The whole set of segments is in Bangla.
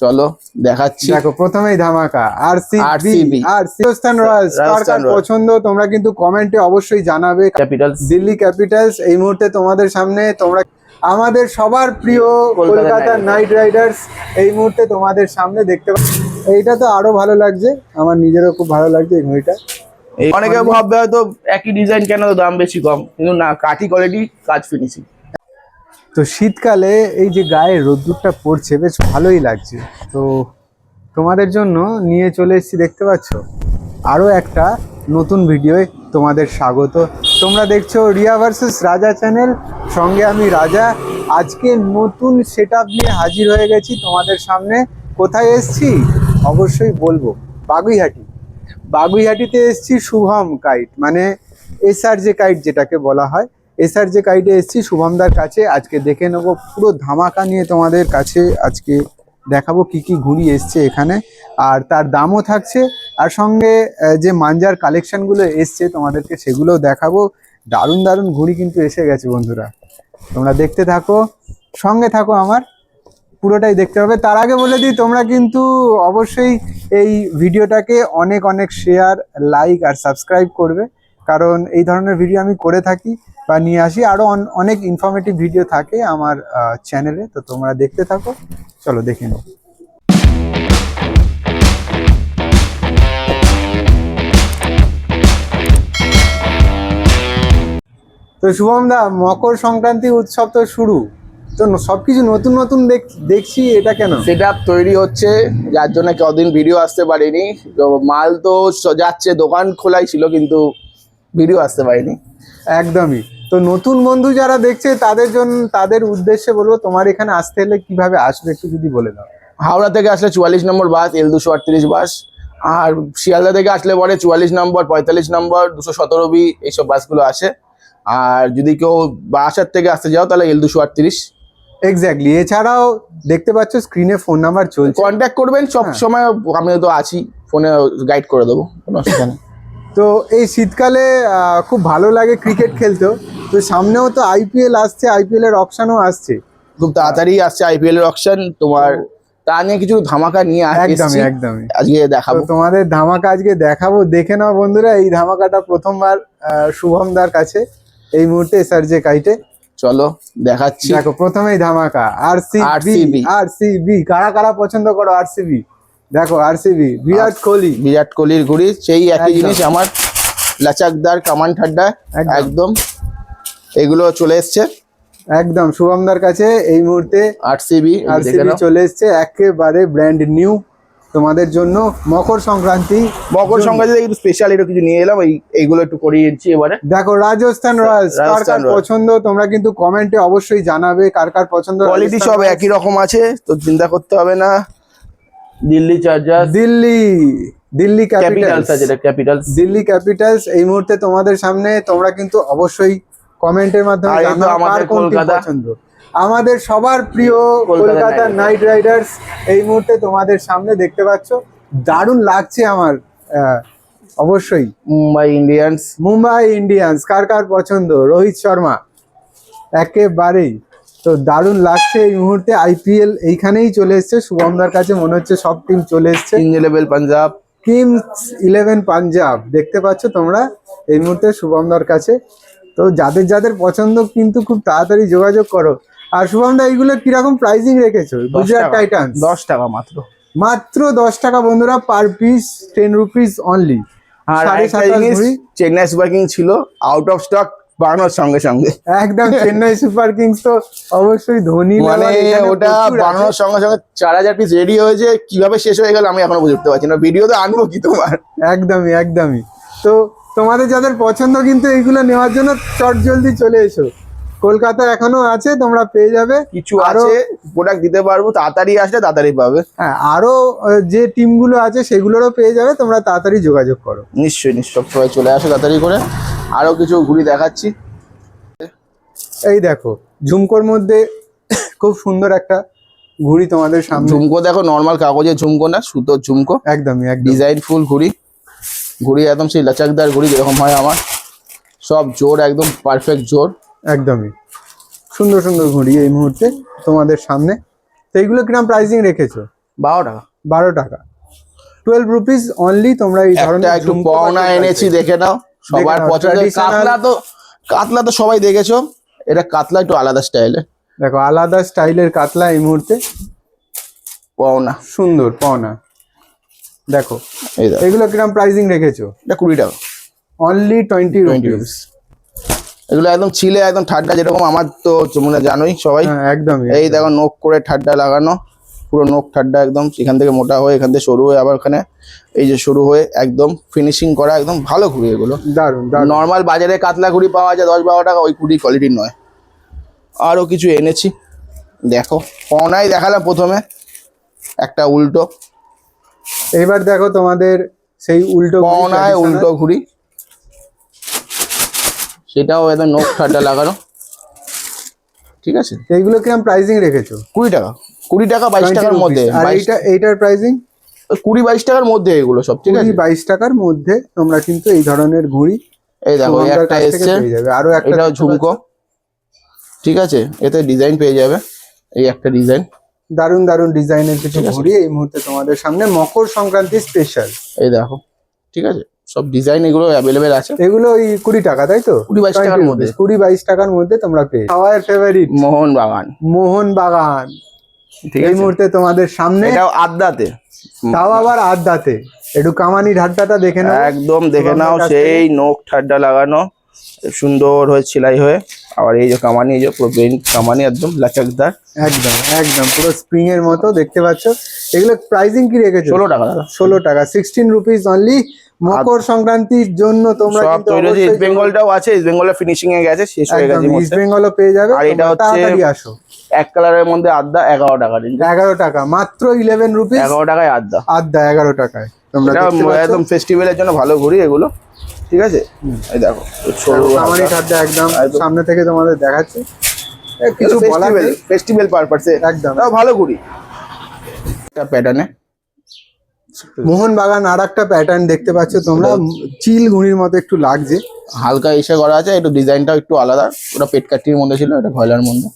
চলো দেখাচ্ছি। দেখো প্রথমেই ধামাকা আরসিবি রাজস্থান রয়্যালস কার পছন্দ তোমরা কিন্তু কমেন্টে অবশ্যই জানাবে। ক্যাপিটালস, দিল্লি ক্যাপিটালস এই মুহূর্তে তোমাদের সামনে। তোমরা আমাদের সবার প্রিয় কলকাতা নাইট রাইডার্স এই মুহূর্তে তোমাদের সামনে দেখতে পাচ্ছ। এইটা তো আরো ভালো লাগছে, আমার নিজেরও খুব ভালো লাগছে এই ঘড়িটা। অনেকে ভাববে হয়তো একই ডিজাইন কেন দাম বেশি কম, কিন্তু না, কাঠি কোয়ালিটি, কাজ ফিনিশিং। তো শীতকালে এই যে গায়ে রোদ্দুরটা পড়ছে বেশ ভালোই লাগছে। তো তোমাদের জন্য নিয়ে চলে এসেছি, দেখতে পাচ্ছ আরও একটা নতুন ভিডিওয় তোমাদের স্বাগত। তোমরা দেখছো রিয়া ভার্সেস রাজা চ্যানেল, সঙ্গে আমি রাজা। আজকে নতুন সেটআপ নিয়ে হাজির হয়ে গেছি তোমাদের সামনে। কোথায় এসছি অবশ্যই বলবো, বাগুইহাটিতে এসছি শুভম কাইট, মানে এসআরজে কাইট যেটাকে বলা হয়। এসআরজে কাইটে এসছি শুভমদার কাছে। আজকে দেখে নেবো পুরো ধামাকা নিয়ে তোমাদের কাছে আজকে দেখাবো কি কি ঘুড়ি এসছে এখানে, আর তার দামও থাকছে। আর সঙ্গে যে মাঞ্জার কালেকশনগুলো এসছে তোমাদেরকে সেগুলোও দেখাবো। দারুণ দারুণ ঘুড়ি কিন্তু এসে গেছে বন্ধুরা, তোমরা দেখতে থাকো, সঙ্গে থাকো, আমার পুরোটাই দেখতে হবে। তার আগে বলে দিই, তোমরা কিন্তু অবশ্যই এই ভিডিওটাকে অনেক অনেক শেয়ার, লাইক আর সাবস্ক্রাইব করবে, কারণ এই ধরনের ভিডিও আমি করে থাকি বা নিয়ে আসি। আরও অনেক ইনফরমেটিভ ভিডিও থাকে আমার চ্যানেলে, তো তোমরা দেখতে থাকো। চলো দেখে নাও। তো শুভম দা, মকর সংক্রান্তি উৎসব তো শুরু, তো সবকিছু নতুন নতুন দেখছি, এটা কেন? সেটআপ তৈরি হচ্ছে, যার জন্য কদিন ভিডিও আসতে পারিনি। তো মাল তো যাচ্ছে, দোকান খোলাই ছিল কিন্তু ভিডিও আসতে পারিনি। একদমই। তো নতুন বন্ধু যারা দেখছে তাদের জন্য, তাদের উদ্দেশ্যে বলবো, তোমার এখানে আসতে হলে কিভাবে আসবে একটু যদি বলে দাও। হাওড়া থেকে আসলে 44 নম্বর বাস, L238 বাস। আর শিয়ালদা থেকে আসলে পরে 44 নম্বর, 45 নম্বর, 217B এইসব বাসগুলো আসে। আর যদি কেউ বাসার থেকে আসতে যাও তাহলে L238। এক্স্যাক্টলি। এছাড়াও দেখতে পাচ্ছ স্ক্রিনে ফোন নাম্বার চলছে, কন্ট্যাক্ট করবেন সব সময়, আমি তো আছি, ফোনে গাইড করে দেবো, কোনো অসুবিধা নেই। তো এই শীতকালে খুব ভালো লাগে ক্রিকেট খেলতেও। তো সামনেও তো আইপিএল আসছে, আইপিএল এর অকশনও আসছে, খুব তাড়াতাড়ি আসছে আইপিএল এর অকশন। তোমার তা নিয়ে কিছু ধামাকা নিয়ে একদমই একদমই আজকে দেখাবো। তোমাদের ধামাকা আজকে দেখাবো, দেখে নাও বন্ধুরা। এই ধামাকাটা প্রথমবার শুভমদার কাছে এই মুহূর্তে এসআরজে কাইটে। চলো দেখাচ্ছি। দেখো প্রথমেই ধামাকা আরসিবি কারা কারা পছন্দ করো আরসিবি। দেখো আরসিবি, বিরাট কোহলির ঘুড়ি, সেই একই জিনিস আমার লাচাকদার কামান ঠাড্ডা একদম, এগুলো চলে এসছে একদম শুভমদার কাছে এই মুহূর্তে। আরসিবি চলে এসছে একেবারে ব্র্যান্ড নিউ তোমাদের জন্য। মকর সংক্রান্তি একটু স্পেশাল একটু কিছু নিয়ে এলাম, এইগুলো একটু করিয়ে দিচ্ছি এবারে। দেখো রাজস্থান রয়্যালস কার কার পছন্দ তোমরা কিন্তু কমেন্টে অবশ্যই জানাবে কার কার পছন্দ। কোয়ালিটি সব একই রকম আছে, তো চিন্তা করতে হবে না। দিল্লি চার্জার্স, দিল্লি ক্যাপিটালস এই মুহূর্তে তোমাদের সামনে। তোমরা কিন্তু অবশ্যই কমেন্টের মাধ্যমে জানাও কার কোনটি পছন্দ। আমাদের সবার প্রিয় কলকাতা নাইট রাইডার্স এই মুহূর্তে তোমাদের সামনে দেখতে পাচ্ছ, দারুণ লাগছে আমার। অবশ্যই মুম্বাই ইন্ডিয়ান্স কার কার পছন্দ, রোহিত শর্মা একেবারেই। তো দারুণ লাগছে এই মুহূর্তে। আইপিএল এইখানেই চলে এসছে শুভমদার কাছে, মনে হচ্ছে সব টিম চলে এসছে। কিংস 11 পাঞ্জাব দেখতে পাচ্ছ তোমরা এই মুহূর্তে শুভমদার কাছে। তো যাদের যাদের পছন্দ কিন্তু খুব তাড়াতাড়ি যোগাযোগ করো। আর শুভমদা এইগুলো কিরকম প্রাইসিং রেখেছো? গুজরাট টাইটান্স 10 টাকা মাত্র 10 টাকা বন্ধুরা, পার পিস 10 রুপিস অনলি। আর চেন্নাই সুপার কিংস ছিল আউট অফ স্টক বানানোর সঙ্গে সঙ্গে, একদম চেন্নাই সুপার কিংস তো অবশ্যই ধোনি, মানে ওটা বানানোর সঙ্গে সঙ্গে 4000 পিস রেডি হয়েছে, কিভাবে শেষ হয়ে গেল আমি এখনো বুঝতে পারছি না। ভিডিওতে আনবো কি তোমার? একদমই। তো তোমাদের যাদের পছন্দ কিন্তু এইগুলো নেওয়ার জন্য চট জলদি চলে এসো, কলকাতা এখনো আছে, তোমরা পেয়ে যাবে। কিছু আছে প্রোডাক্ট দিতে পারবো, তাড়াতাড়ি আসলে তাড়াতাড়ি পাবে। হ্যাঁ, আরো যে টিমগুলো আছে সেগুলোরও পেয়ে যাবে, তোমরা তাড়াতাড়ি যোগাযোগ করো। নিশ্চয়ই সবাই চলে আসো তাড়াতাড়ি করে। আরো কিছু ঘুড়ি দেখাচ্ছি। এই দেখো ঝুমকোর মধ্যে খুব সুন্দর একটা ঘুড়ি তোমাদের সামনে। ঝুমকো দেখো, নর্মাল কাগজের ঝুমকো না, সুতোর ঝুমকো, একদমই ডিজাইন ফুল ঘুড়ি একদম সেই লাচাকদার ঘুড়ি যেরকম হয় আমার, সব জোর একদম পারফেক্ট জোর, একদমই সুন্দর সুন্দর ঘুড়ি এই মুহূর্তে তোমাদের সামনে। তো এইগুলো কিরকম প্রাইসিং রেখেছো? 12 টাকা। 12 টাকা, 12 রুপিস অনলি। তোমরা এই একটা ধরনের একটু ঝুমকো পাওনা পাচ্ছ। এনেছি, দেখে নাও। সবার নাও, পছন্দের traditional- কাতলা তো সবাই দেখেছো। এটা কাতলা একটু আলাদা স্টাইলে, দেখো আলাদা স্টাইলের কাতলা এই মুহূর্তে পাওনা। সুন্দর পাওনা। দেখো এই দেখো, এগুলো কিরকম প্রাইসিং রেখেছো? এটা 20 টাকা, অনলি 20 20 রুপিস। রুপিস। এগুলো একদম ছিলে, একদম ঠাড্ডা, যেরকম আমার তো তোমরা জানোই সবাই। হ্যাঁ একদমই। এই দেখো নোক করে ঠাড্ডা লাগানো, পুরো নোক ঠাড্ডা একদম, এখান থেকে মোটা হয়ে এখান থেকে সরু হয়ে আবার ওখানে এই যে সরু হয়ে একদম ফিনিশিং করা, একদম ভালো ঘুড়ি এগুলো। দারুন দারুন। নর্মাল বাজারে কাতলা ঘুড়ি পাওয়া যায় 10-12 টাকা, ওই ঘুড়ি কোয়ালিটির নয়। আরও কিছু এনেছি, দেখো পাওনাই দেখালাম প্রথমে, একটা উল্টো। এবার দেখো তোমাদের সেই উল্টো ঘুড়ি, পাওনায় traditional। উল্টো ঘুড়ি, সেটাও একদম নোক ঠাড্ডা লাগানো, ঠিক আছে। এইগুলো কিরকম প্রাইসিং রেখেছো? 20 টাকা, 20 টাকা 22 20 টাকার মধ্যে, rupees। আর এইটার প্রাইসিং 20-22 টাকার মধ্যে এগুলো সব, ঠিক আছে। 22 টাকার মধ্যে তোমরা কিন্তু এই ধরনের ঘুড়ি এই দেখো শুভমদার একটা কাছ থেকে এসছে, পেয়ে যাবে। আরো একটা এটাও দেখতে ঝুমকো, পাচ্ছ। ঠিক আছে। এতে ডিজাইন পেয়ে যাবে, এই একটা ডিজাইন, দারুন দারুন ডিজাইনের কিছু ঠিক আছে। ঘুড়ি এই মুহূর্তে তোমাদের সামনে মকর সংক্রান্তি স্পেশাল। এই দেখো, ঠিক আছে। সব ডিজাইন এগুলো অ্যাভেলেবেল আছে। এগুলো ওই 20 টাকা, তাই তো? 20-22 টাকার 20 মধ্যে। 20-22 টাকার মধ্যে তোমরা পেয়ে। খাওয়ার ফেভারিট মোহনবাগান, মোহনবাগান ঠিক এই আছে। মুহূর্তে তোমাদের সামনে, এটাও আদ্যাতে, তাও আবার আড্ডাতে। একটু কামানি ঢাড্ডাটা দেখে নাও। একদম দেখে শুভমদার নাও, কাছ সেই থেকে। নোক ঠাড্ডা লাগানো, সুন্দর হয়ে সেলাই হয়ে। আবার এই যে কামানি, এই যে পুরো বেঞ্চ কামানি, একদম লাচাকদার। একদম একদম পুরো স্প্রিং এর মতো দেখতে পাচ্ছ। এগুলো প্রাইসিং কি রেখেছো? 16 টাকা দাদা, 16 টাকা, 16 রুপিস অনলি। মকর সংক্রান্তির জন্য তোমরা সব কিন্তু তৈরি হয়েছে। অবশ্যই ইস্ট বেঙ্গলটাও আছে, ইস্ট বেঙ্গলের ফিনিশিং এ গেছে, শেষ হয়ে একদম গেছে ইস্ট বেঙ্গলও পেয়ে যাবে। আর এটা তোমরা হচ্ছে তাড়াতাড়ি আসো। এক কালারের মধ্যে আদ্যা 11 টাকা রেঞ্জ, 11 টাকা, মাত্র 11 রুপিস। 11 টাকায় আদ্যা। আড্ডা 11 টাকায় তোমরা এটা দেখতে পাচ্ছ। একদম ফেস্টিভ্যালের জন্য ভালো ঘুড়ি এগুলো, ঠিক আছে। এই দেখো ছোট কামানি ঢাড্ডা একদম একদম। সামনে থেকে তোমাদের দেখাচ্ছি। কিছু বলার নেই। ফেস্টিভ্যাল পারপাসে একদম। তাও ভালো ঘুড়ি। একটা প্যাটার্নে মোহনবাগান আর একটা প্যাটার্ন দেখতে পাচ্ছ তোমরা, চিল ঘুড়ির মতো একটু লাগছে। হালকা এসে করা আছে, একটু ডিজাইনটাও একটু আলাদা। ওটা পেট কাটির মধ্যে ছিল, এটা ভয়লার মধ্যে।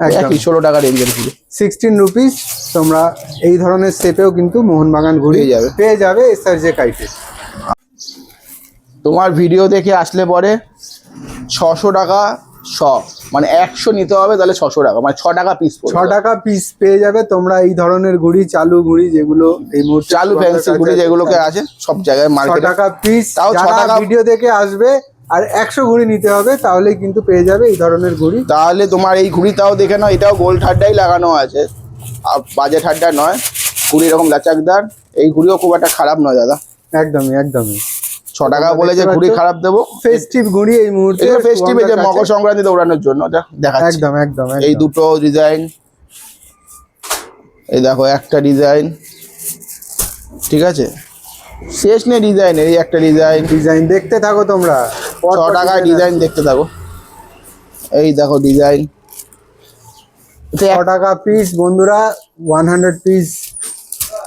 একদম। 16 টাকা রেঞ্জের ঘুড়ি 16 রুপিস। তোমরা এই ধরনের শেপেও কিন্তু মোহনবাগান ঘুড়ি পেয়ে যাবে এসআরজে কাইটে। তোমার ভিডিও দেখে আসলে পরে 600 টাকা শ, মানে 100 নিতে হবে, তাহলে 600 টাকা, মানে 6 টাকা পিস। 6 টাকা পিস পেয়ে যাবে তোমরা এই ধরনের ঘুড়ি, চালু ঘুড়ি যেগুলো এই মুহূর্তে চালু ফ্যান্সি ঘুড়ি যেগুলোকে আছে সব জায়গায় 6 মার্কেটে। টাকা পিস। তাও 6 যারা টাকা। ভিডিও দেখে আসবে আর 100 ঘুড়ি নিতে হবে, তাহলেই কিন্তু পেয়ে যাবে এই ধরনের ঘুড়ি। তাহলে তোমার এই ঘুড়িটাও দেখে নাও, এটাও গোল ঠাড্ডাই লাগানো আছে, আর বাজে ঠাড্ডা নয়। ঘুড়ি এরকম লাচাকদার, এই ঘুড়িও খুব একটা খারাপ নয় দাদা। একদমই একদমই। 6 টাকা বলে যে ঘুড়ি খারাপ দেবো? ফেস্টিভ ঘুড়ি এই মুহূর্তে এগুলো ফেস্টিভে যে শুভমদার কাছে। মকর সংক্রান্তিতে ওড়ানোর জন্য দেখাচ্ছি। একদম একদম এই একদম। দুটো ডিজাইন, এই দেখো একটা ডিজাইন, ঠিক আছে। শেষ নেই ডিজাইন, এই একটা ডিজাইন। ডিজাইন দেখতে থাকো তোমরা। 6 টাকায় ডিজাইন দেখতে থাকো। এই দেখো ডিজাইন, 6 টাকা পিস বন্ধুরা, 100 পিস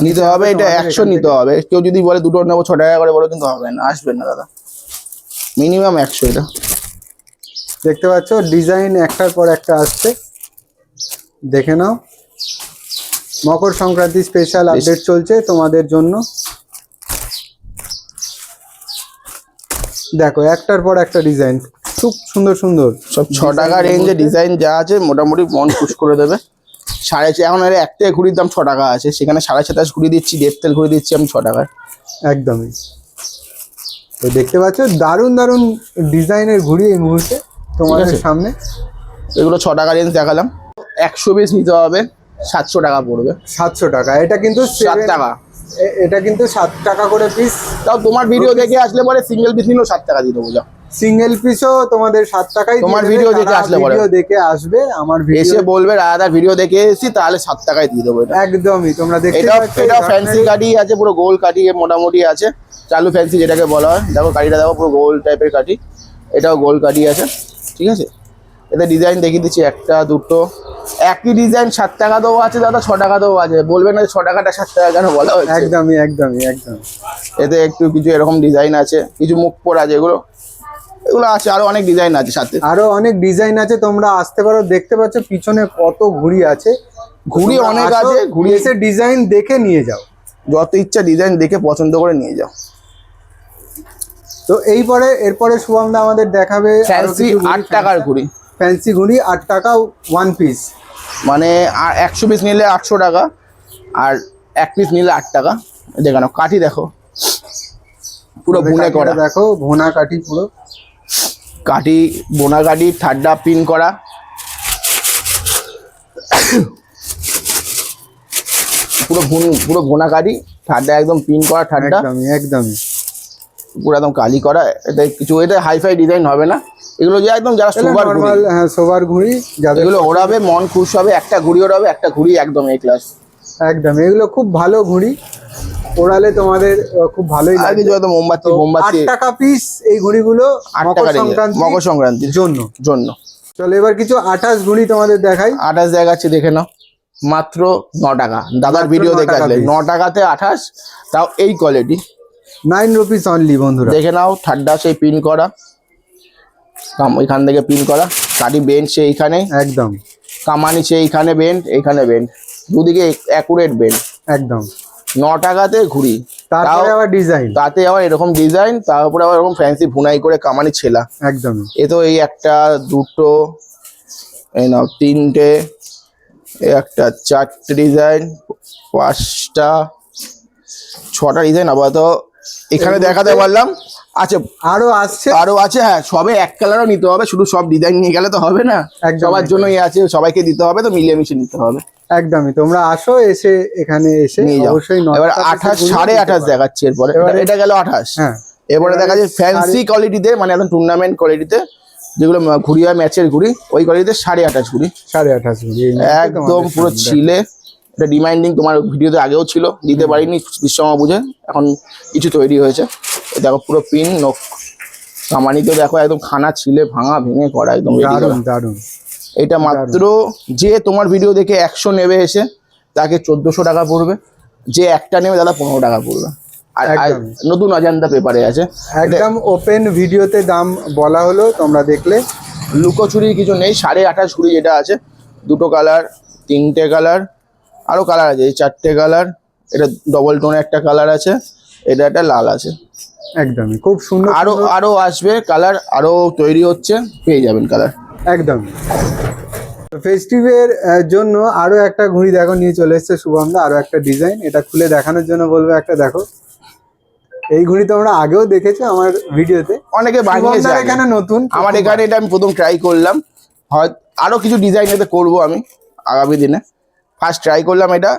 নিতে হবে। এটা তোমাদের 100 এখান নিতে হবে। কেউ যদি বলে দুটো নেবো 6 টাকা করে বলে, কিন্তু হবে না, আসবে না দাদা। মিনিমাম 100 এটা। দেখতে পাচ্ছ ডিজাইন একটার পর একটা আসছে, দেখে নাও। মকর সংক্রান্তি স্পেশাল আপডেট চলছে তোমাদের জন্য। দেখো একটার পর একটা ডিজাইন, খুব সুন্দর সুন্দর সব 6 টাকা রেঞ্জে ডিজাইন যা আছে মোটামুটি মন খুশ করে দেবে। 4.5 এখন এর একটা ঘুড়ির দাম 6 টাকা আছে, সেখানে 27.5 ঘুড়ি দিচ্ছি, ডেপ তেল ঘুড়ি দিচ্ছি আমি 6 টাকায়। একদমই। তো দেখতে পাচ্ছ দারুণ দারুণ ডিজাইনের ঘুড়ি এই মুহূর্তে তোমাদের আছে। সামনে। এগুলো 6 টাকা রেঞ্জ দেখালাম। 100 পিস নিতে হবে, 700 টাকা পড়বে। 700 টাকা। এটা কিন্তু 7 টাকা। এটা কিন্তু 7 টাকা করে পিস। তাও তোমার ভিডিও দেখে আসলে পরে সিঙ্গেল পিস নিলেও 7 টাকা দিয়ে দেবো। যাও, সিঙ্গেল পিসও তোমাদের 7 টাকাই। তোমার ভিডিও দেখে আসলে পরে। ভিডিও দেখে আসবে আমার এসে ভিডিও বলবে রাদার ভিডিও দেখে এসেছি, তাহলে 7 টাকায় দিয়ে দেবো এটা। একদমই। তোমরা দেখতে এটাও পাচ্ছ এটাও এই ফ্যান্সি ধরনের- কাঠি আছে, পুরো গোল কাঠি মোটামুটি আছে, চালু ফ্যান্সি যেটাকে বলা হয়। দেখো কাঠিটা দেখো, পুরো গোল টাইপের কাঠি। এটাও গোল কাঠি আছে, ঠিক আছে। এতে ডিজাইন দেখিয়ে দিচ্ছি, একটা দুটো একই ডিজাইন 7 টাকা দেবো আছে দাদা, 6 টাকা দেবো আছে। বলবেন না 6 টাকাটা 7 টাকা কেন বলা হচ্ছে। একদমই একদমই একদম। এতে একটু কিছু এরকম ডিজাইন আছে, কিছু মুখ পোড়া আছে, এগুলো এগুলো আছে, আরো অনেক ডিজাইন আছে সাথে। আরো অনেক ডিজাইন আছে, তোমরা আসতে পারো। দেখতে পাচ্ছ পিছনে কত ঘুড়ি আছে, ঘুড়ি তোমরা অনেক আসো, আছে, ঘুড়ি এসে ডিজাইন দেখে নিয়ে যাও। যত ইচ্ছা ডিজাইন দেখে পছন্দ করে নিয়ে যাও। তো এরপরে শুভমদা আমাদের দেখাবে ফ্যান্সি 8 টাকার ঘুড়ি, ফ্যান্সি ঘুড়ি 8 টাকা 1 পিস। মানে 100 পিস নিলে 800 টাকা, আর 1 পিস নিলে 8 টাকা। দেখানো কাঠি দেখো, পুরো বুনে করা, দেখো ভোনা কাঠি, পুরো কাঠি বোনা কাঠি, ঠাড্ডা পিন করা, পুরো বোনা কাঠি, ঠাড্ডা একদম পিন করা, ঠাড্ডা একদমই পুরো একদম কালি করা। এটা কিছু এটা হাইফাই ডিজাইন হবে না, এগুলো যে একদম যারা সোবার ঘুড়ি, নরমাল সোবার ঘুড়ি যাদের এগুলো ওড়াবে মন খুশ হবে। একটা ঘুড়ি ওড়াবে, একটা ঘুড়ি একদম এই ক্লাস। একদম এগুলো খুব ভালো ঘুড়ি, ওড়ালে তোমাদের খুব ভালোই আর লাগবে। কিছু হয়তো মোমবাতি 8 টাকা পিস এই ঘুড়িগুলো 8 মকর টাকা সংক্রান্তি মকর সংক্রান্তির জন্য। চলো এবার কিছু 28 ঘুড়ি তোমাদের দেখাই। 28 দেখাচ্ছি, দেখে নাও, মাত্র 9 টাকা। দাদার মাত্র ভিডিও 9 দেখে টাকা আসলে piece। 9 টাকাতে 28, তাও এই কোয়ালিটি। 9 রুপিস অনলি বন্ধুরা। দেখে নাও, ঠাড্ডা সেই পিন করা, এখান থেকে পিন করা, কাঠি বেন্ড সেইখানে, একদম কামানি সেইখানে বেন্ড, এইখানে বেন্ড, দুদিকে অ্যাকুরেট বেন্ড। একদম 9 টাকাতে ঘুড়ি, তারপরে আবার ডিজাইন, তাতে আবার এরকম ডিজাইন, তার উপরে আবার এরকম ফ্যান্সি ভুনাই করে কামানি ছেলা। একদম এ তো এই একটা, দুটো, এই নাও 3টে, এই একটা 4টে ডিজাইন, 5টা, 6টা ডিজাইন আপাতত এখানে দেখাতে পারলাম। আচ্ছা আরো আসছে, আরো আছে, হ্যাঁ, সবে এক কালারও নিতে হবে, শুধু সব ডিজাইন নিয়ে গেলে তো হবে না, একদম, সবার জন্যই আছে, সবাইকে দিতে হবে, তো মিলিয়ে মিশিয়ে নিতে হবে। একদমই তোমরা আসো, এখানে এসে নিয়ে যাও। অবশ্যই এবার 28, 28.5 দেখাচ্ছি। এরপরে এটা গেল 28। হ্যাঁ এবারে দেখা যাচ্ছে ফ্যান্সি কোয়ালিটিতে, মানে একদম টুর্নামেন্ট কোয়ালিটিতে, যেগুলো ঘুড়ি হয় ম্যাচের ঘুড়ি, ওই কোয়ালিটিতে 28.5 ঘুড়ি, 28.5 ঘুড়ি একদম পুরো ছিলে। এটা ডিমান্ডিং, তোমার ভিডিওতে আগেও ছিল, দিতে পারিনি বিশ্বমা বুঝে, এখন কিছু তৈরি হয়েছে। দেখো পুরো পিন নখ কামানিতে দেখো, একদম খানা ছিলে ভাঙা ভেঙে করা, একদম ready করা। দারুন দারুন। এটা মাত্র যে তোমার ভিডিও দেখে 100 নেবে এসে, তাকে 1400 টাকা পড়বে। যে একটা নেবে দাদা 15 টাকা পড়বে। আর একদমই। নতুন অজান্তা পেপারে আছে, একদম ওপেন ভিডিওতে দাম বলা হলো, তোমরা দেখলে। লুকোচুরির কিছু নেই। 28.5 ঘুড়ি যেটা আছে, 2টো কালার, 3টে কালার, আরো কালার আছে, এই 4টে কালার। এটা ডবল টোনে একটা কালার আছে, এটা একটা লাল আছে। একদমই খুব সুন্দর, আরো আসবে কালার, আরো তৈরি হচ্ছে, পেয়ে যাবেন কালার। একদম। ফেস্টিভের জন্য আরো একটা ঘুড়ি দেখো নিয়ে চলে এসেছে শুভমদা, আরো একটা ডিজাইন। এটা খুলে দেখানোর জন্য বলবো, একটা দেখো, এই ঘুড়ি তোমরা আগেও দেখেছো আমার ভিডিওতে, অনেকে বানিয়েছে শুভমদার আগে। এখানে নতুন, আমার এখানে এটা আমি প্রথম ট্রাই করলাম, হয় আরো কিছু ডিজাইন এতে করবো আমি আগামী দিনে। ফার্স্ট ট্রাই করলাম, এটা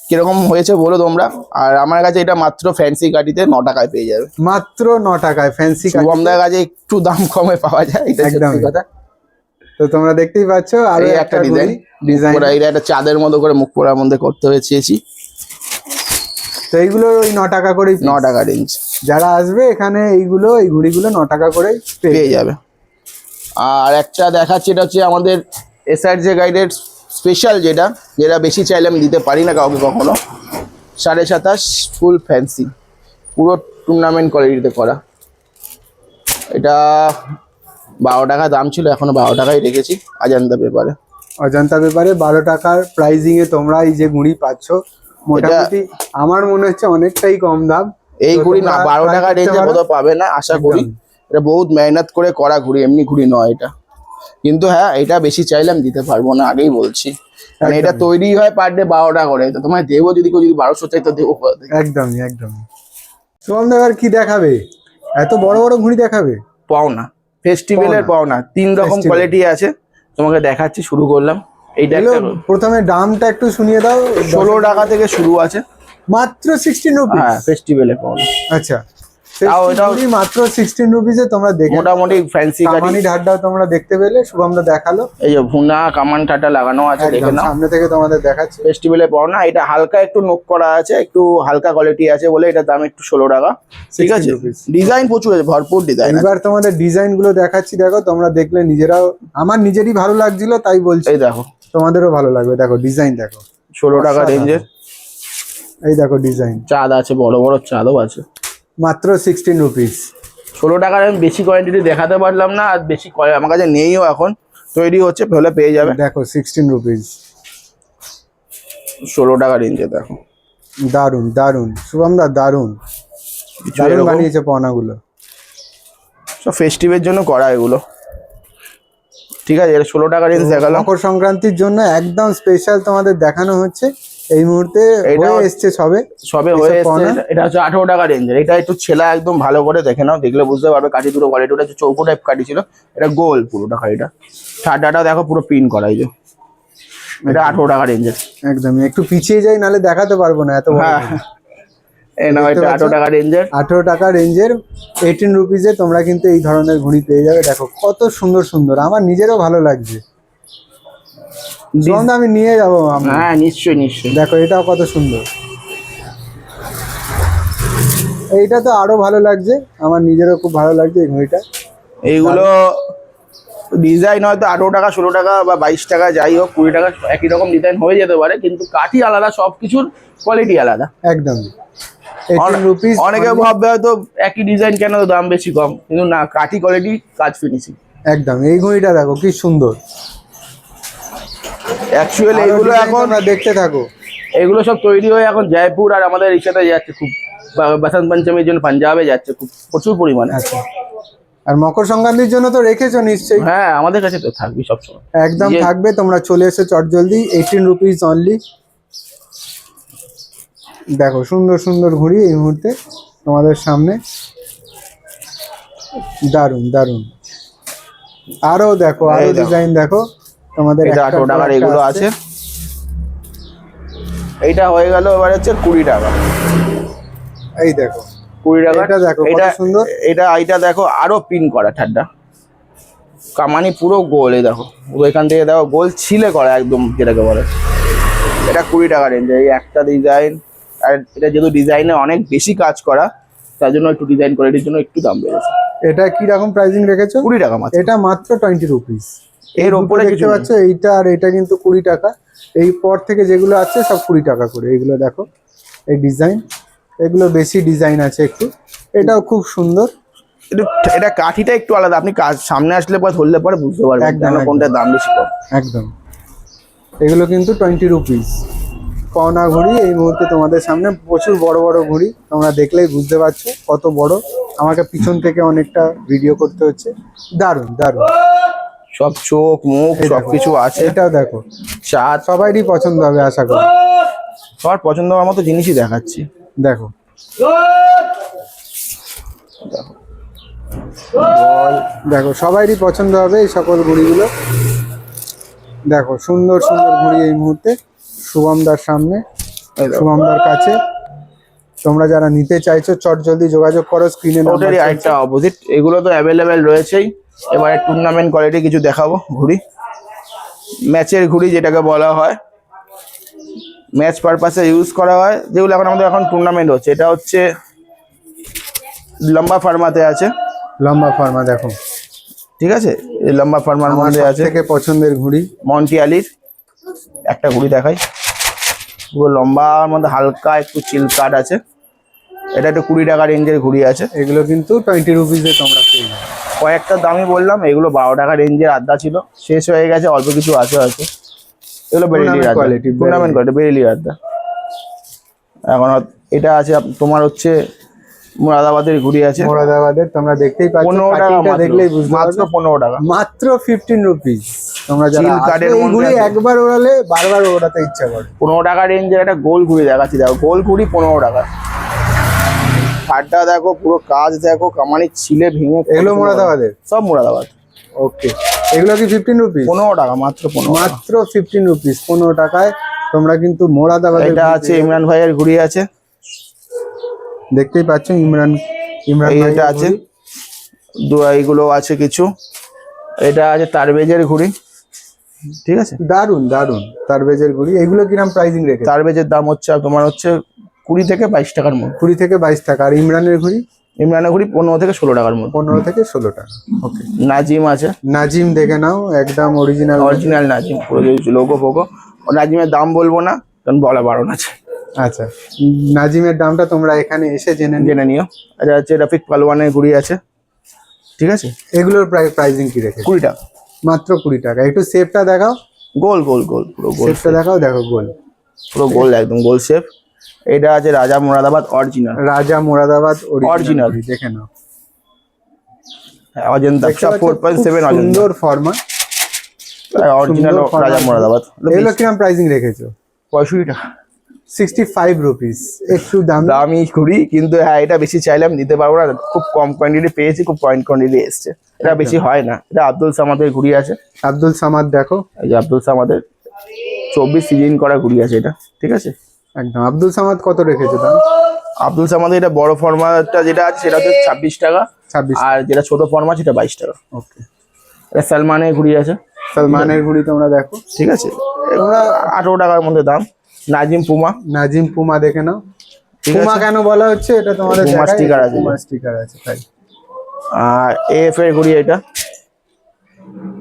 কিরকম হয়েছে বলো তোমরা। আর আমার কাছে এটা মাত্র ফ্যান্সি কাটিতে 9 টাকায় পেয়ে যাবে, মাত্র 9 টাকায় ফ্যান্সি কাঠি। শুভমদার কাছে একটু দাম কমে পাওয়া যায়, এটা সত্যি একদমই। কথা। তো তোমরা দেখতেই পাচ্ছ আরো এই একটা একটা ডিজাইন, ডিজাইন। এটা একটা চাঁদের মতো করে মুখ পোড়ার মধ্যে করতে হয়েছি। তো এইগুলো ওই 9 টাকা করে, 9 টাকা রেঞ্জ যারা আসবে এখানে এই ঘুড়িগুলো 9 টাকা করে পেয়ে যাবে। আর একটা দেখাচ্ছি, এটা হচ্ছে আমাদের এসআর যে গাইডের স্পেশাল, যেটা বেশি চাইলে আমি দিতে পারি না কাউকে কখনো। 27.5 ফুল ফ্যান্সি, পুরো টুর্নামেন্ট কোয়ালিটিতে করা। এটা 12 টাকা দাম ছিল, এখনো 12 টাকাই রেখেছি অজান্তা পেপারে। অজন্তা ব্যাপারে 12 টাকার প্রাইজিং এ তোমরা এই যে ঘুড়ি পাচ্ছ, মোটামুটি আমার মনে হচ্ছে অনেকটাই কম দাম। এই তো ঘুড়ি না তোমরা 12 try টাকা করতে রেঞ্জে পারো। কোথাও পাবে না আশা করি। এটা বহুত মেহনত করে করা ঘুড়ি, এমনি ঘুড়ি নয় এটা। কিন্তু হ্যাঁ, এটা বেশি চাইলে আমি দিতে পারবো না, আগেই বলছি। মানে এটা তৈরি হয় পার ডে 12 টাকা করে, তো তোমায় দেবো যদি কেউ যদি 1200 চাই তো দেবো। একদমই একদমই। শুভম দা এবার কি দেখাবে? এত বড় বড় ঘুড়ি দেখাবে? পাওনা, ফেস্টিভ্যালের পাওনা 3 রকম Festival। কোয়ালিটি আছে, তোমাকে দেখাচ্ছি। শুরু করলাম, এইটা এগুলো একটা প্রথমে দামটা একটু শুনিয়ে দাও। 16 টাকা থেকে শুরু আছে, মাত্র 16 রুপিস? হ্যাঁ ফেস্টিভ্যালে পাওনা। আচ্ছা, তাও এটাও ঘুড়ি মাত্র 16 রুপিসে তোমরা দেখে মোটামুটি ফ্যান্সি কামানি গাড়ি। ঢাড্ডাও তোমরা দেখতে পেলে, শুভম দা দেখালো। এই যে ভুনা কামান টাটা লাগানো আছে, দেখে একদম নাও। সামনে থেকে তোমাদের দেখাচ্ছি। ফেস্টিভ্যালে পাওনা, এটা হালকা একটু নোক করা আছে, একটু হালকা কোয়ালিটি আছে বলে এটার দাম একটু 16 টাকা। ঠিক 16 আছে, rupees। ডিজাইন প্রচুর আছে, ভরপুর ডিজাইন আছে। এবার তোমাদের ডিজাইন গুলো দেখাচ্ছি, দেখো তোমরা দেখলে নিজেরাও, আমার নিজেরই ভালো লাগছিল তাই বলছি, এই দেখো তোমাদেরও ভালো লাগবে। দেখো ডিজাইন দেখো, 16 টাকা অসাধারণ। রেঞ্জের এই দেখো ডিজাইন, চাঁদ আছে, বড় বড় চাঁদও আছে। মাত্র 16 রুপিস। 16 টাকার আমি বেশি কোয়ান্টিটি দেখাতে পারলাম না, আর বেশি আমার কাছে নেইও, এখন তৈরি হচ্ছে, হলে পেয়ে যাবে। দেখো 16 রুপিস। 16 টাকা রেঞ্জে দেখো দারুন দারুন শুভম দা, দারুন কিছু দারুন এরকম বানিয়েছে পাওনাগুলো। সব ফেস্টিভের জন্য করা এগুলো। ঠিক আছে, এটা 16 টাকা রেঞ্জ দেখালাম। মকর সংক্রান্তির জন্য একদম স্পেশাল তোমাদের দেখানো হচ্ছে এই মুহূর্তে, এটা হয়ে এসছে সবে সবে এইসব হয়ে এসছে। পাওনা। এটা হচ্ছে 18 টাকা রেঞ্জের। এটা একটু ছেলা একদম ভালো করে দেখে নাও, দেখলে বুঝতে পারবে কাঠি দুটো কোয়ালিটি। ওটা হচ্ছে চৌকো টাইপ কাঠি ছিল, এটা গোল পুরোটা কাঠিটা। ঠাডাটা দেখো পুরো পিন করা, এই যে এটা 18 টাকা রেঞ্জের। একদমই একটু পিছিয়ে যাই, নালে দেখাতে পারবো না এত বড় হ্যাঁ, এই নাও এটা 18 টাকা রেঞ্জের। 18 টাকা রেঞ্জের 18 রুপিজে তোমরা কিন্তু এই ধরনের ঘড়ি পেয়ে যাবে। দেখো কত সুন্দর সুন্দর, আমার নিজেরও ভালো লাগছে। সুগন্ধ, আমি নিয়ে যাবো। হ্যাঁ নিশ্চয়ই নিশ্চয়ই। দেখো এটাও কত সুন্দর, এইটা তো আরো ভালো লাগছে, আমার নিজেরও খুব ভালো লাগছে এই ঘড়িটা। এইগুলো ডিজাইন হয়তো 18 টাকা 16 টাকা বা 22 টাকা যাই হোক 20 টাকা একই রকম ডিজাইন হয়ে যেতে পারে, কিন্তু কাঠি আলাদা, সব কিছুর কোয়ালিটি আলাদা। একদম 18 রুপিস। অনেকে ভাববে হয়তো একই ডিজাইন কেন দাম বেশি কম, কিন্তু না, কাঠি কোয়ালিটি, কাজ ফিনিশিং। একদম এই ঘড়িটা দেখো কি সুন্দর। অ্যাকচুয়ালি আরো এগুলো design এখন তোমরা দেখতে থাকো। এগুলো সব তৈরি হয়ে এখন জয়পুর আর আমাদের এই সাথে যাচ্ছে খুব, বসন্ত পঞ্চমীর জন্য পাঞ্জাবে যাচ্ছে খুব প্রচুর পরিমাণে। আচ্ছা, আর মকর সংক্রান্তির জন্য তো রেখেছো নিশ্চয়ই? হ্যাঁ, আমাদের কাছে তো থাকবি সবসময়। একদম যে- থাকবে, তোমরা চলে এসো চট জলদি। 18 রুপিস অনলি। দেখো সুন্দর সুন্দর ঘড়ি এই মুহূর্তে তোমাদের সামনে, দারুন দারুন। আরো দেখো, আরো এই দেখো। ডিজাইন দেখো তোমাদের। এটা একটার 18 পর টাকার একটা এগুলো আসছে। আছে। এইটা হয়ে গেল, এবার হচ্ছে 20 টাকা। এই দেখো 20 টাকা। এটা দেখো কত এটা সুন্দর। এইটা দেখো আরো পিন করা ঠাড্ডা, কামানি পুরো গোল। এই দেখো পুরো এখান থেকে দেখো গোল ছিলে করা একদম, যেটাকে বলে। এটা 20 টাকা রেঞ্জ। এই একটা ডিজাইন, আর এটা যেহেতু ডিজাইনে অনেক বেশি কাজ করা, তার জন্য একটু ডিজাইন কোয়ালিটির জন্য একটু দাম বেড়েছে। এটা কি রকম প্রাইসিং রেখেছো? 20 টাকা মাত্র। এটা মাত্র 20 রুপিস। এর ওপরে দেখতে কিছু পাচ্ছ, এইটা আর এটা কিন্তু 20 টাকা। এই পর থেকে যেগুলো আছে সব 20 টাকা করে। এগুলো দেখো, এই ডিজাইন, এগুলো বেশি ডিজাইন আছে একটু। এটাও খুব সুন্দর। এটা কাঠিটা একটু আলাদা, আপনি কাজ সামনে আসলে পরে ধরলে পরে বুঝতে পারবেন একদম, কেন একদম। কোনটার দাম বেশি কম। একদম, এগুলো কিন্তু 20 রুপিস পাওনা ঘড়ি। এই মুহূর্তে তোমাদের সামনে প্রচুর বড় বড় ঘড়ি, তোমরা দেখলেই বুঝতে পারছো কত বড়। আমাকে পিছন থেকে অনেকটা ভিডিও করতে হচ্ছে। দারুন দারুন, সব চোখ মুখ এই দেখো, সবকিছু আছে। এটাও দেখো, চাঁদ, সবারই পছন্দ হবে আশা করি। সবার পছন্দ হওয়ার মতো জিনিসই দেখাচ্ছি। দেখো দেখো, সবারই পছন্দ হবে এই সকল ঘড়িগুলো। দেখো সুন্দর সুন্দর ঘড়ি এই মুহূর্তে শুভমদার সামনে, এই দেখো। শুভমদার কাছে। তোমরা যারা নিতে চাইছো চট জলদি যোগাযোগ করো, স্ক্রিনে ওটারই আরেকটা অপোজিট। এগুলো তো অ্যাভেলেবেল রয়েছেই। এবারে টুর্নামেন্ট কোয়ালিটি কিছু দেখাবো ঘুড়ি, ম্যাচের ঘুড়ি যেটাকে বলা হয়, ম্যাচ পারপাসে ইউজ করা হয়, যেগুলো আমাদের এখন টুর্নামেন্ট হচ্ছে। এটা হচ্ছে লম্বা ফার্মাতে আছে, লম্বা ফার্মা। দেখো ঠিক আছে, এই লম্বা ফার্মার আমার মধ্যে আছে থেকে পছন্দের ঘড়ি। মন্টিয়ালির একটা ঘুড়ি দেখাই, পুরো লম্বার মধ্যে হালকা একটু চিল কাট আছে। এটা একটু 20 টাকা রেঞ্জের ঘুড়ি আছে। এগুলো কিন্তু 20 রুপিসে তোমরা পেয়ে যাবে। কয়েকটা দামই বললাম, এগুলো 12 টাকা রেঞ্জের আড্ডা ছিল, শেষ হয়ে গেছে, অল্প কিছু আছে হয়তো। এগুলো বেরেলির Tournament আড্ডা, quality, টুর্নামেন্ট কোয়ালিটি, বেরেলির আড্ডা। এখন এটা আছে তোমার হচ্ছে মুরাদাবাদের ঘুড়ি আছে, মোরাদাবাদের তোমরা দেখতেই পাচ্ছ, 15 টাকা কাটিংটা মাত্র, দেখলেই বুঝতে মাত্র পারবে। 15 টাকা। মাত্র 15 রুপিস। তোমরা যারা চিল কাঠের আসবে, এই মধ্যে ঘড়ি আছে। একবার ওড়ালে বারবার ওড়াতে ইচ্ছা করে। 15 টাকা রেঞ্জের একটা গোল ঘুড়ি দেখাচ্ছি, দেখো গোল ঘুড়ি 15 টাকা। হাটটা দেখো, পুরো কাজ দেখো, কামানি ছিলে ভেঙে। এগুলো মোরাদাবাদের? সব মুরাদাবাদ। ওকে, এগুলো কি 15 রুপিস? 15 টাকা, মাত্র 15 টাকা। মাত্র 15 রুপিস। 15 টাকায় তোমরা কিন্তু মোরাদাবাদের এটা ঘড়ি আছে পেয়ে ইমরান ভাইয়ের ঘুড়ি আছে, যাবে। দেখতেই পাচ্ছ ইমরান এই ভাইয়ের এটা আছে, ঘড়ি। এইগুলো আছে কিছু। এটা আছে তারবেজের ঘুড়ি, ঠিক আছে। দারুন দারুন, তারবেজের ঘড়ি। এগুলো কিরকম প্রাইসিং রেখে? তারবেজের দাম হচ্ছে তোমার হচ্ছে 20 থেকে 22 টাকার মধ্যে। 20 থেকে 22 টাকা। আর ইমরানের ঘড়ি ইমরানের ঘুড়ি 15 থেকে 16 টাকার মধ্যে। 15 থেকে 16 টাকা। ওকে, নাজিম আছে, নাজিম দেখে নাও, একদম অরিজিনাল। অরিজিনাল নাজিম, পুরো লোগো ফোগো। নাজিমের দাম বলবো না, কারণ বলা বারণ আছে। আচ্ছা, নাজিমের দামটা তোমরা এখানে এসে জেনে নিও। জেনে নিও। এটা হচ্ছে রফিক পালোয়ানের ঘুড়ি আছে, ঠিক আছে। এগুলোর প্রাইসিং কি রেখে? 20 টাকা। মাত্র 20 টাকা। একটু শেপটা দেখাও, গোল গোল গোল, পুরো গোল। শেপটা দেখাও। দেখো গোল, পুরো গোল, একদম গোল শেপ। এটা আছে রাজা মুরাদাবাদ অরিজিনাল। রাজা মুরাদাবাদ Original। দেখে নাও, অজন্তা দেখতে পাচ্ছ? 4.7 খুব সুন্দর ফর্মা, অরিজিনাল সুন্দর format। রাজা মুরাদাবাদ। এগুলো কিরম প্রাইসিং রেখেছো? 65 টাকা 65 রুপিস, একটু দাম। দামি ঘুড়ি, কিন্তু হ্যাঁ এটা বেশি চাইলে আমি দিতে পারবো না, খুব কম কোয়ান্টিটি পেয়েছি, খুব পয়েন্ট কোয়ান্টিটি এসছে, এটা বেশি হয় না। এটা আব্দুল সামাদের ঘুড়ি আছে, আব্দুল সামাদ দেখো, এই যে আব্দুল সামাদের 24 সিজন করা ঘুড়ি আছে এটা, ঠিক আছে। একদম। আব্দুল সামাদ কত রেখেছো দাম? আব্দুল সামাদের এটা বড় ফর্মাটটা যেটা আছে সেটা হচ্ছে 26 টাকা, 26। আর যেটা ছোট ফর্মাট সেটা 22 টাকা। ওকে, এটা সালমানের ঘুড়ি আছে, সালমানের ঘুড়ি তোমরা দেখো, ঠিক আছে, এগুলো 18 টাকার মধ্যে দাম। নাজিম পুমা, নাজিম পুমা দেখে নাও। ঠিক পুমা আছে। কেন বলা হচ্ছে এটা তোমাদের পুমা দেখায়, sticker আছে। পুমা স্টিকার আছে তাই। আর এফ এর ঘুড়ি এটা,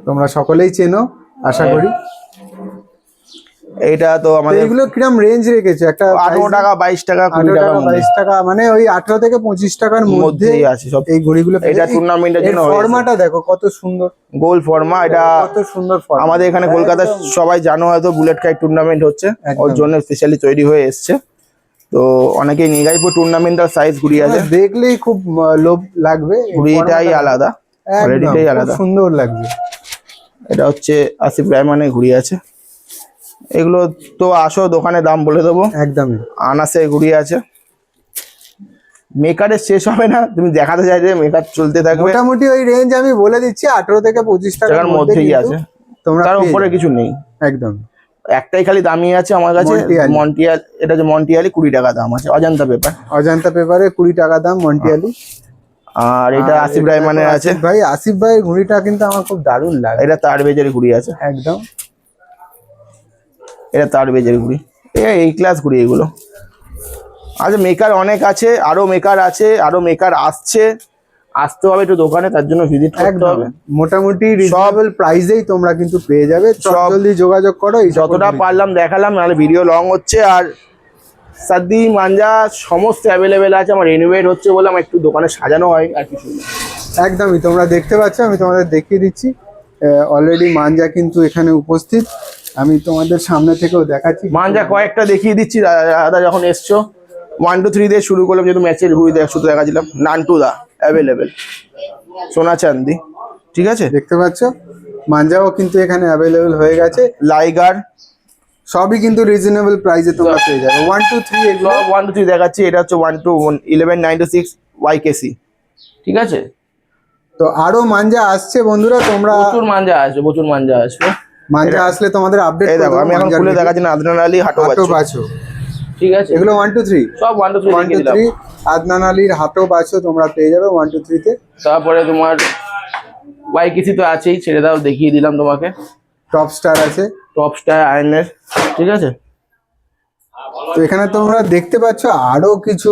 তোমরা সকলেই চেনো আশা করি। এইটা তো তো আমাদের এগুলো কিরম রেঞ্জ রেখেছে? একটা 18 টাকা, 22 টাকা, 20 18 টাকা, টাকা 22 টাকা, মানে ওই 18 থেকে 25 টাকার মধ্যে মধ্যেই আছে সব। এই ঘড়িগুলো। এটা টুর্নামেন্টের জন্য হয়েছে। ফর্মাটা দেখো কত সুন্দর, গোল ফর্মা, এটা কত সুন্দর ফর্মা। আমাদের এখানে কলকাতা সবাই জানো হয়তো, বুলেট কাইট টুর্নামেন্ট হচ্ছে, ওর জন্য স্পেশালি তৈরি হয়ে এসছে। তো অনেকেই নিয়ে যায়, পুরো টুর্নামেন্টাল সাইজ ঘুড়ি আছে, দেখলেই খুব লোভ লাগবে। এই ঘুড়িটাই ফর্মাটা আলাদা, একদম কোয়ালিটিটাই খুব আলাদা। সুন্দর লাগবে। এটা হচ্ছে আসিফ রহমানের ঘুড়ি আছে, এগুলো তো আসো দোকানে দাম বলে দেবো। একদমই। আনাসের ঘুড়ি আছে, মেকারের শেষ হবে না, তুমি দেখাতে চাইলে মেকার চলতে থাকবে। মোটামুটি ওই রেঞ্জ আমি বলে দিচ্ছি, 18 থেকে 25 টাকার টাকার মধ্যেই মধ্যেই কিন্তু আছে, তোমরা তার পেয়ে উপরে যাবে। কিছু নেই। একদম। একটাই খালি দামি আছে আমার কাছে, মন্টিয়ালি। মন্টিয়াল, এটা হচ্ছে মন্টিয়ালি, 20 টাকা দাম আছে, অজন্তা পেপার। অজন্তা পেপারে 20 টাকা দাম মন্টিয়ালি। আর এটা আর আসিফ এটা রহমানের দেখো আছে, আসিফ ভাই, আসিফ ভাইয়ের ঘুড়িটা কিন্তু আমার খুব দারুণ লাগে। এটা তার বেজের ঘুড়ি আছে, একদম। এটা তার বেজের ঘুড়ি, এই ক্লাস ঘুড়ি এগুলো। আচ্ছা মেকার অনেক আছে, আরো মেকার আছে, আরো মেকার আসতে হবে একটু দোকানে, তার জন্য ভিজিট করতে একদম হবে। মোটামুটি রিজনেবল প্রাইসেই তোমরা কিন্তু পেয়ে যাবে। সব জলদি যোগাযোগ করো। এই যতটা পারলাম দেখালাম, নাহলে ভিডিও লং হচ্ছে। আর সাদি মাঞ্জা সমস্ত অ্যাভেলেবেল আছে, আমার রেনোভেট হচ্ছে বলে আমার একটু দোকানে সাজানো হয় আর কিছু না। একদমই, তোমরা দেখতে পাচ্ছ, আমি তোমাদের দেখিয়ে দিচ্ছি। অলরেডি মাঞ্জা কিন্তু এখানে উপস্থিত, আমি তোমাদের সামনে থেকেও দেখাচ্ছি। মাঞ্জা কয়েকটা দেখিয়ে দিচ্ছি, দাদা যখন এসছো 1 2 3 দিয়ে শুরু করলাম, যেহেতু ম্যাচের ঘুড়ি শুধু দেখাচ্ছিলাম। নান্টুদা অ্যাভেলেবেল, সোনা চান্দি, ঠিক আছে। দেখতে পাচ্ছ মাঞ্জাও কিন্তু এখানে অ্যাভেলেবেল হয়ে গেছে। লাইগার সবই কিন্তু রিজনেবল প্রাইসে তোমরা পেয়ে যাবে। 1 2 3 এগুলো। সব 1 2 3 দেখাচ্ছি। এটা হচ্ছে 1 2 11 96 YKC, ঠিক আছে। তো আরো মাঞ্জা আসছে বন্ধুরা, তোমরা প্রচুর মাঞ্জা আসবে, প্রচুর মাঞ্জা আসবে। মাঞ্জা আসলে তোমাদের আপডেট এই দেখো, আমি এখন খুলে দেখাচ্ছি না, আদনান আলী হাটো বাচ্চা, বাছো। ঠিক আছে। এগুলো 1 2 3, সব 1 2 3 1 দেখিয়ে 2 দিলাম। 3 আদনান আলীর হাটও বাছো তোমরা পেয়ে যাবে 1 2 3 তে। তারপরে তোমার YKC তো আছেই, ছেড়ে দাও, দেখিয়ে দিলাম তোমাকে। টপ স্টার আছে, টপ স্টার আয়নের, ঠিক আছে। তো এখানে তোমরা দেখতে পাচ্ছ আরো কিছু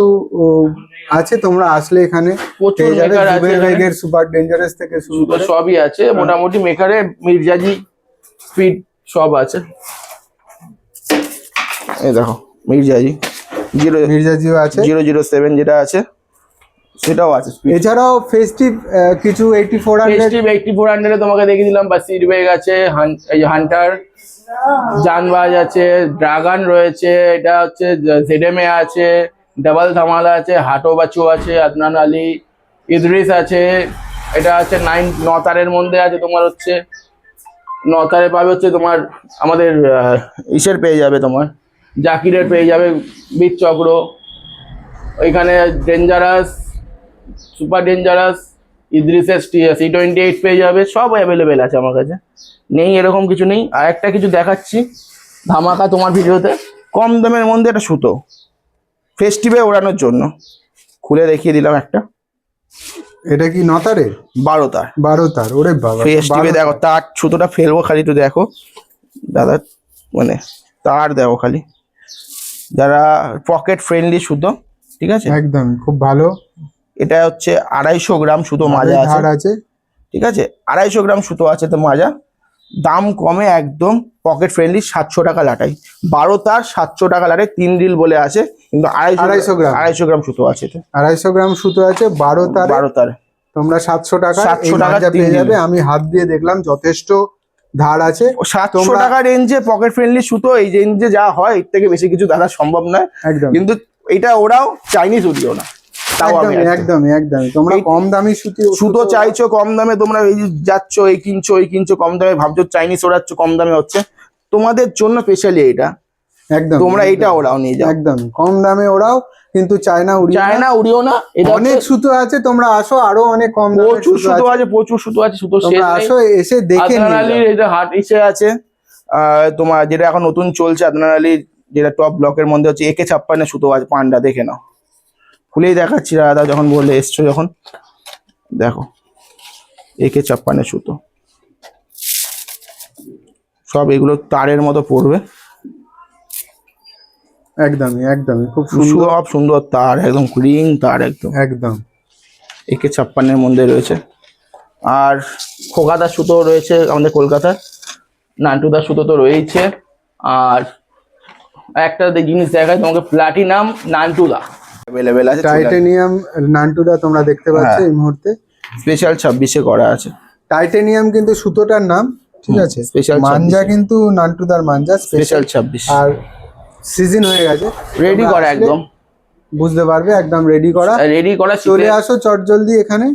আছে, তোমরা আসলে এখানে প্রচুর পেয়ে যাবে। মেকার আছে জুবের এখানে। বেগের সুপার ডেঞ্জারাস থেকে শুরু করে সবই আছে মোটামুটি, মেকারে মির্জাজি স্পিড সব আছে। এই দেখো মির্জাজি মির্জাজিও আছে। 007 যেটা আছে সেটাও আছে স্পিড। এছাড়াও ফেস্টিভ কিছু 8400 ফেস্টিভ 8400 তোমাকে দেখিয়ে দিলাম, বা সিডবেগ আছে, এই যে হান্টার, জানবাজ আছে, ড্রাগন রয়েছে, এটা হচ্ছে ZMA আছে, ডাবল ধামালা আছে, হাটো বাচু আছে, আদনান আলী, ইদ্রিস আছে। এটা হচ্ছে 9 তারের মধ্যে আছে, তোমার হচ্ছে 9 তারে পাবে হচ্ছে তোমার আমাদের ইসের পেয়ে যাবে, তোমার জাকিরের পেয়ে যাবে, বীর চক্র, ওইখানে ডেঞ্জারাস, সুপার ডেঞ্জারাস, ইদ্রিসের C28 পেয়ে যাবে। সব অ্যাভেলেবেল আছে আমার কাছে, নেই এরকম কিছু নেই। আর একটা কিছু দেখাচ্ছি ধামাকা তোমার ভিডিওতে, কম দামের মধ্যে একটা সুতো ফেস্টিভে ওড়ানোর জন্য, খুলে দেখিয়ে দিলাম একটা। এটা কি 9 তারের? 12 তার, 12 তার। ওরে বাবা, ফেস্টিভে 12 দেখো তার সুতোটা ফেলবো, খালি একটু দেখো দাদা, মানে তার দেখো খালি, যারা পকেট ফ্রেন্ডলি সুতো, ঠিক আছে। একদম খুব ভালো। এটা হচ্ছে 250 গ্রাম সুতো মাজা আছে, ধার আছে। ঠিক আছে। 250 গ্রাম সুতো আছে তো মাজা, দাম কমে একদম, পকেট ফ্রেন্ডলি, 700 টাকা লাটাই। 12 তার 700 টাকা লাটাই, 3 রিল বলে আছে, কিন্তু 250 গ্রাম 250 গ্রাম সুতো আছে এটা। 250 গ্রাম সুতো আছে 12 তারে। 12 তার তোমরা 700 টাকা 700 টাকা পেয়ে 3 যাবে। আমি হাত দিয়ে দেখলাম, যথেষ্ট ধার আছে 700 টাকা রেঞ্জে পকেট ফ্রেন্ডলি সুতো, এই রেঞ্জে যা হয় এর থেকে বেশি কিছু দাদা সম্ভব নয়। একদম কিন্তু এটা ওরাও চাইনিজ উঠিও না, তাও আমি একদমই তোমরা কম দামি সুতো চাইছো কম দামে, তোমরা এই যে যাচ্ছ এই কিনছো কম দামে, ভাবছো চাইনিজ ওড়াচ্ছ কম দামে হচ্ছে, তোমাদের জন্য স্পেশালি এটা। একদম তোমরা এইটা ওরাও নিয়ে যাও, একদম কম দামে ওরাও, কিন্তু চায়না উড়িও না। এটা অনেক সুতো আছে, তোমরা আসো, আরো অনেক কম দামে প্রচুর সুতো আছে, প্রচুর সুতো আছে, সুতো শেষ তোমরা নেই। আসো, এসে দেখে নিয়ে আদনান আলীর এটা হাট ইসে আছে, তোমার যেটা এখন নতুন চলছে আদনান আলীর, যেটা টপ ব্লকের মধ্যে হচ্ছে AK 56 সুতো আছে, পান্ডা দেখে নাও, খুলেই দেখাচ্ছি দাদা, যখন বললে এসছো যখন, দেখো AK 56 সুতো, সব এগুলো তারের মতো পড়বে, একদমই খুব সুন্দর, সব সুন্দর তার, একদম ক্লিন তার, একদম AK 56 মধ্যে রয়েছে। আর খোকাদার সুতো রয়েছে আমাদের কলকাতার, নান্টুদার সুতো তো রয়েছে। আর একটা জিনিস দেখায় তোমাকে, প্লাটিনাম নান্টুদা অ্যাভেলেবেল আছে, টাইটানিয়াম নান্টুদা তোমরা দেখতে পাচ্ছ এই মুহূর্তে, স্পেশাল 26-এ করা আছে। টাইটানিয়াম কিন্তু সুতোটার নাম, ঠিক আছে, স্পেশাল মাঞ্জা কিন্তু নান্টুদার মাঞ্জা স্পেশাল 26 আর সিজন হয়ে গেছে, রেডি করা, একদম বুঝতে পারবে, একদম রেডি করা, রেডি করা। চলে আসো চট জলদি এখানে।